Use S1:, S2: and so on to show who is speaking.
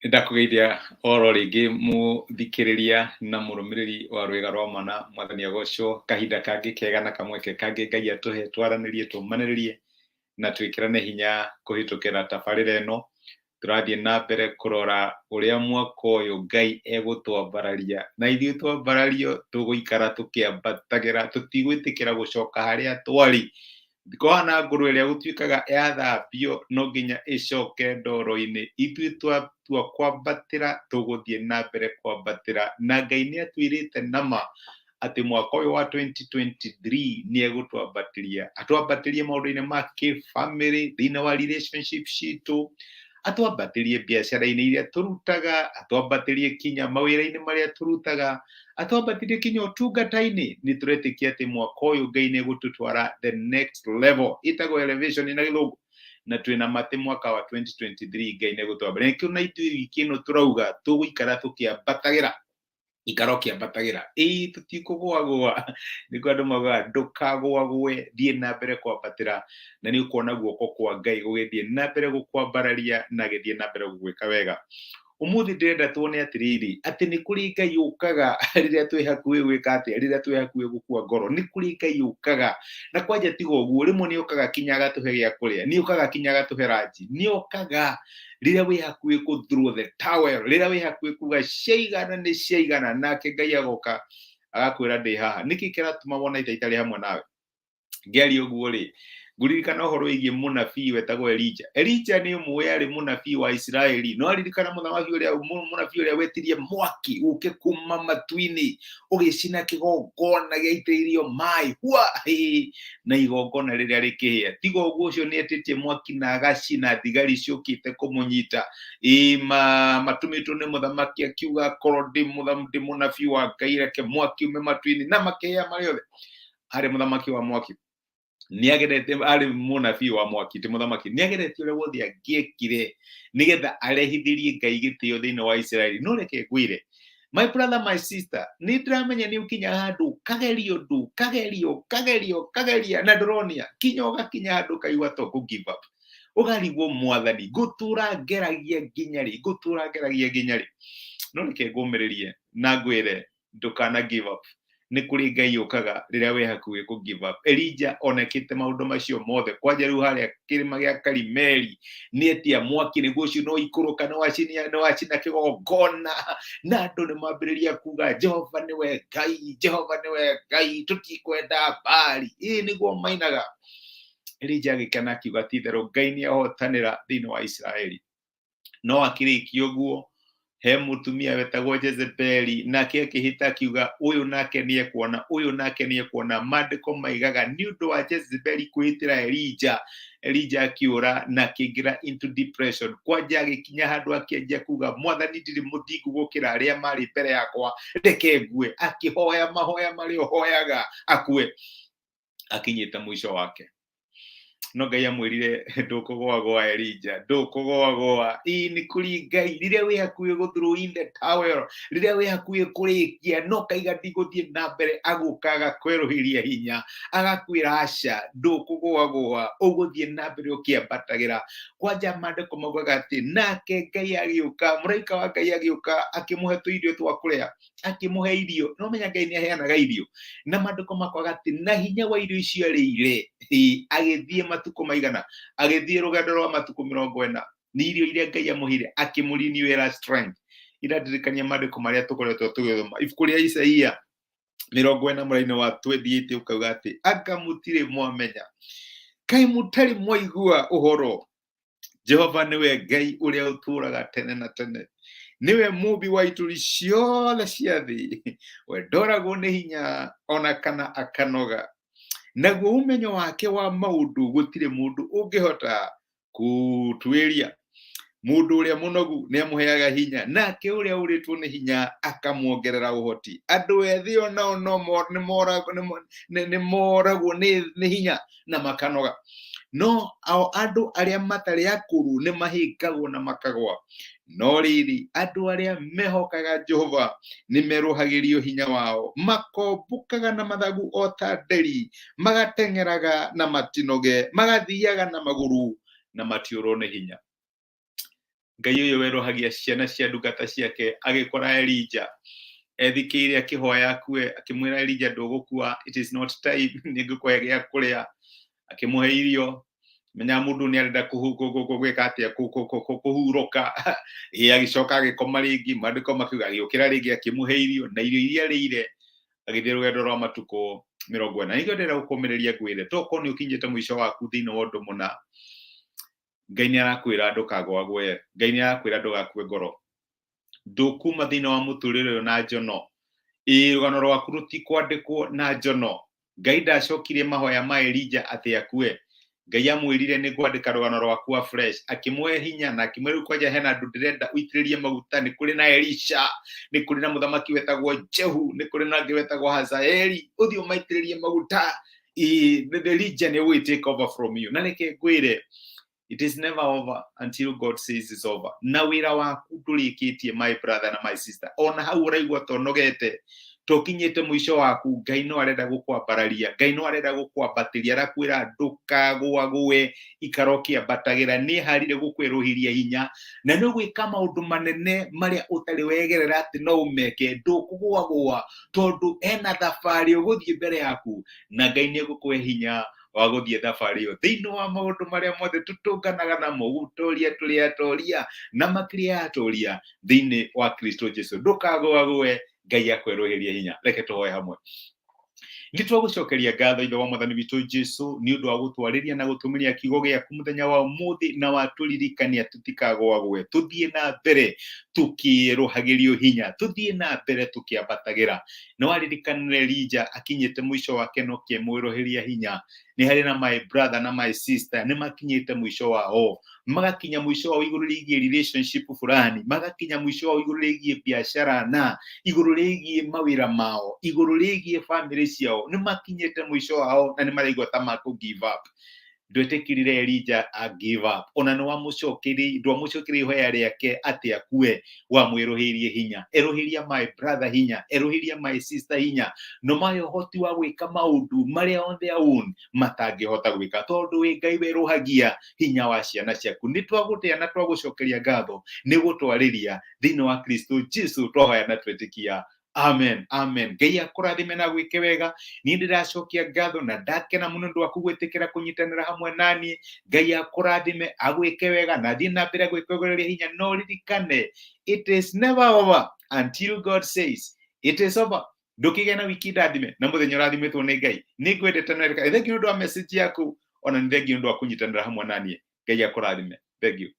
S1: Ndakugeithia oro ringi muthikiriria na murumiriri wa rwega rwa mana mwathani agocwo kahinda kangi kega na kamweke kangi Ngai atuhe twaranirie tumaniririe na twikirane hinya kuhitukira tabarira ino turathie na mbere kurora uria mwaka uyu Ngai egutwambararia na ithuĩ twambarario tuguikara tukiambatagira tutigwitikira gucoka haria twari Kwana ngũrwe ĩrĩa gũtuĩkaga yathambio no nginya ĩcoke ndoro-inĩ ithuĩ twatua kwambatĩra tũgũthiĩ na mbere kwambatĩra na Ngai nĩ atuĩrĩte nama atĩ mwaka ũyũ wa 2023 nĩ egũtwambatĩria atwambatĩrie maũndũ-inĩ ma kĩbamĩrĩ thĩinĩ wa relationship citũ atwambatĩrie biacara-inĩ iria tũrutaga atwambatĩrie kinya mawĩra-inĩ marĩa tũrutaga atwambatĩrie kinya ũtungata-inĩ nĩ tũretĩkia atĩ mwaka ũyũ Ngai nĩ egũtũtwara the next level ĩtagwo elevation na gĩthũngũ na twĩna matĩ mwaka wa 2023 Ngai nĩ egũtwambararia nĩkĩo na ithuĩ wiki ĩno tũrauga tũgũikara tũkĩambatagĩra ikaro kĩambatagĩra tũtikũgũagũa nĩguo andũ maugaga ndũkagũagũe thiĩ na mbere kwambatĩra na nĩ ũkuona guoko kwa Ngai gũgĩthiĩ na mbere gũkwambararia na gĩthiĩ na mbere gũgwĩka wega umuthi ndĩrenda tuone atĩrĩrĩ atĩ nĩ kũrĩ Ngai ũkaga rĩrĩa twĩ hakuhĩ gwĩka atĩa rĩrĩa twĩ hakuhĩ gũkua ngoro nĩ kũrĩ Ngai ũkaga na kwanja tiga ũguo rĩmwe nĩ okaga kinya agatũhe gĩa kũrĩa nĩ okaga kinya agatũhe ranji nĩ okaga rĩrĩa wĩ hakuhĩ ku throw the towel rĩrĩa wĩ hakuhĩ kuga ciaigana nĩ ciaigana nake Ngai agoka agakwĩra ndĩ haha nĩkĩ kĩratũma wona itarĩ hamwe nawe ngĩaria ũguo rĩ nguririkana ũhoro wĩgiĩ mũnabii wetagwo Elija nĩ ũmwe yarĩ mũnabii wa Isiraeli no aririkana mũnabii ũrĩa wetirie mwaki ũke kuma matu-inĩ ũgĩcina kĩgongona gĩaitĩrĩirio maĩ na igongona rĩrĩa rĩkĩhĩa tiga ũguo ũcio nĩ etĩtie mwaki na agacina thigari ciũkĩte kũmũnyita matũmĩtwo nĩ mũthamaki akiuga korwo ndĩ mũnabii wa Ngai reke mwaki ume matu-inĩ na makĩhĩa marĩ othe arĩ mũthamaki wa mwaki nĩagerete arĩ mũnabii wa mwaki ti mũthamaki nĩagerete ũrĩa wothe angĩekire nĩgetha arehithirie Ngai gĩtĩo thĩinĩ wa Isiraeli no reke ngwĩre my brother my sister nĩ ndĩramenya nĩ ũkinya handũ kageria na ndũronia kinya ũgakinya handũ kaigua to kũ give up ũgarigwo mwathani ngũtũra ngeragia nginya rĩ no reke ngũmĩrĩrie na ngwĩre ndũkana give up nĩ kũrĩ Ngai ũkaga rĩrĩa wĩ hakuhĩ kũ give up Elija onekĩte maũndũ macio mothe kwanja rĩu harĩa kĩrĩma gĩa Karimeli nĩetia mwaki nĩguo ũcio no ikũrũka nĩ wacina kĩgongona na andũ nĩ mambĩrĩria kuga Jehova nĩwe Ngai tũtikwenda Baali nĩguo mainaga Elija agĩkena akiuga ti itherũ Ngai nĩ ahotanĩra thĩinĩ wa Isiraeli no akĩrĩkia ũguo he mũtumia wetagwo Jezebeli nake akĩhĩta akiuga ũyũ nake nĩ ekuona maandĩko maigaga nĩ ũndũ wa Jezebeli kwĩhĩtĩra Elija akiũra na akĩingĩra into depression kwanja agĩkinya handũ akĩanjia kuga mwathani ndirĩ mũthingu gũkĩra arĩa marĩ mbere yakwa reke ngue akĩhoya mahoya marĩa ũhoyaga akue akinyĩte mũico wake no Ngai amwĩrire ndũkũgũagũa Elija ndũkũgũagũa nĩ kũrĩ Ngai rĩrĩa wĩ hakuhĩ gũthrow in the towel rĩrĩa wĩ hakuhĩ kũrĩkia no kaiga ndigũthiĩ na mbere agũka agakwerũhĩria hinya agakwĩra aca ndũkũgũagũa ũgũthiĩ na mbere ũkĩambatagĩra kwanja maandĩko maugaga atĩ nake Ngai agĩũka mũraika wa Ngai agĩũka akĩmũhe tũirio twa kũrĩa akĩmũhe irio no menya Ngai nĩ aheanaga irio na maandĩko makwaga atĩ na hinya wa irio icio arĩire agĩthiĩ matukũ maigana agĩthiĩ rũgendo rwa matukũ 40 nĩ irio iria Ngai amũheire akĩmũrenew strength irandirikania maandĩko marĩa tũkoretwo tũgĩthoma ibuku rĩa Isaia 40 mũraini wa 28 ukauga atĩ anga mũtirĩ mwamenya kaĩ mũtarĩ mwaigua ũhoro Jehova nĩwe Ngai ũrĩa ũtũũraga tene na tene niwe mũmbi wa ituri ciothe cia thĩ we ndoragwo nĩ hinya ona kana akanoga naguo umenyo wake wa maũndũ gũtirĩ mũndũ ũngĩhota gũtuĩria mũndũ ũrĩa mũnogu nĩ amũheaga hinya nake ũrĩa ũrĩtwo nĩ hinya akamuongerera ũhoti andũ ethĩ onao nĩ moragwo nĩ hinya na makanoga no andũ arĩa matarĩ akũrũ nĩ mahĩngagwo na makagwa no rĩrĩ andũ arĩa mehokaga Jehova nĩ merũhagĩrio hinya wao makombũkaga na mathagu o ta nderi magateng'eraga na matinoge magathiaga na magũrũ na matiũrwo nĩ hinya Ngai uyu werohagia ciana cia ndungata ciake agikora Elijah ethikire akihoya akue, akimwira Elijah ndugukua, it is not time, ningukwaga gya kuria, akimuhe irio. Menya mundu ni arenda gwika atia kuhuroka agicoka agikoma ringi, mandiko makiuga agiukira ringi akimuhe irio, na irio iria rĩire agithie rugendo rwa matuko 40. Nigio ndĩrenda gũkũmĩrĩria ngwĩre toko nĩ ũkinyĩte mũico waku thĩinĩ wa ũndũ mũna, Ngai nĩ arakwĩra ndũkagwagwe, Ngai nĩ arakwĩra ndũgakue ngoro, ndũkuma thĩinĩ wa mũtũrĩre ũyũ na njono, rũgano rwaku rũtikwandĩkwo na njono. Ngai ndacokirie mahoya ma Elijah atĩ akue, Ngai amwĩrire nĩ ngwandĩka rũgano rwaku afresh, akĩmũhe hinya na akĩmwĩra kwanja hena andũ ndĩrenda ũitĩrĩrie maguta. Nĩ kũrĩ na Elisha, nĩ kũrĩ na mũthamaki wetagwo Jehu, nĩ kũrĩ na angĩ wetagwo Hazaeli, ũthiĩ ũmaitĩrĩrie maguta, the Elijah nĩ will take over from you. Na reke ngwĩre, it is never over until God says it's over. Na wĩra waku ndũrĩkĩtie, my brother na my sister. Ona hau ũraigua tonogete, tokinyĩte mũico waku, Ngai no arenda gũkwambararia, Ngai no arenda gũkwambatĩria, arakwĩra ndũkagwagwe, ikara ũkĩambatagĩra, nĩ harire gũkwĩrũhiria hinya, na nĩ gwĩka maũndũ manene marĩa ũtarĩ wegerera atĩ no ũmeke, ndũkũgwagwa, tondũ ena thabarĩ ũgũthiĩ mbere yaku, na Ngai nĩ egũkũhe hinya wa gũthiĩ thabarĩ ĩyo thĩinĩ wa maũndũ marĩa mothe tũtũnganaga namo, gũtũria tũrĩa atoria na makĩria atoria thĩinĩ wa Kristo Jesu. Ndũkagwagwe, Ngai akwerũhĩrie hinya. Reke tũhoe hamwe. Nĩ twagũcokeria ngatho Ithe wa Mwathani witũ Jesu nĩ ũndũ wa gũtwarĩria na gũtũmĩria kiugo gĩaku mũthenya wa ũmũthĩ, na watũririkania tũtikagwagwe, tũthiĩ na mbere tũkĩrũhagĩrio hinya, tũthiĩ na mbere tũkĩambatagĩra. Nĩ waririkanire Elijah akinyĩte mũico wake no kĩmwĩrũhĩria hinya. Nĩ harĩ na my brother na my sister nĩ makinyĩte mũico wao, magakinya mũico wao igũrũ rĩgiĩ relationship fulani, magakinya mũico wao igũrũ rĩgiĩ biacara, na igũrũ rĩgiĩ mawĩra mao, igũrũ rĩgiĩ family ciao, nĩ makinyĩte mũico wao na nĩ maraigua ta makũ give up. Ndwetĩkirire Elijah a give up, ona nĩ ndwamũcokerie ihoya rĩake atĩ akue, wamwĩrũhĩrie hinya. Erũhĩria my brother hinya, erũhĩria my sister hinya, no mayo ũhoti wa gwĩka maũndũ marĩa on their own matangĩhota gwĩka, tondũ wĩ Ngai werũhagia hinya wa ciana ciaku. Nĩ twagũtĩa na twagũcokeria ngatho nĩ gũtwarĩria thĩinĩ wa Kristo Jesu, twahoya na twetĩkia. Amen, amen. Ngai akũrathime na gwĩke wega. Niĩ ndĩracokia ngatho na ndakena mũno nĩ waku gwĩtĩkĩra kũnyitanĩra hamwe naniĩ. Ngai akũrathime, agwĩke wega na thiĩ na mbere gwĩkwĩgũrĩria hinya. No ririkane, it is never over until God says it is over. Ndũkĩgĩa na wiki ndathime na mũthenya ũrathimĩtwo nĩ Ngai. Nĩ ngwendete na thengiũ nĩ ũndũ wa message yaku, ona nĩ thengiũ nĩ ũndũ wa kũnyitanĩra hamwe naniĩ. Ngai akũrathime. Thank you.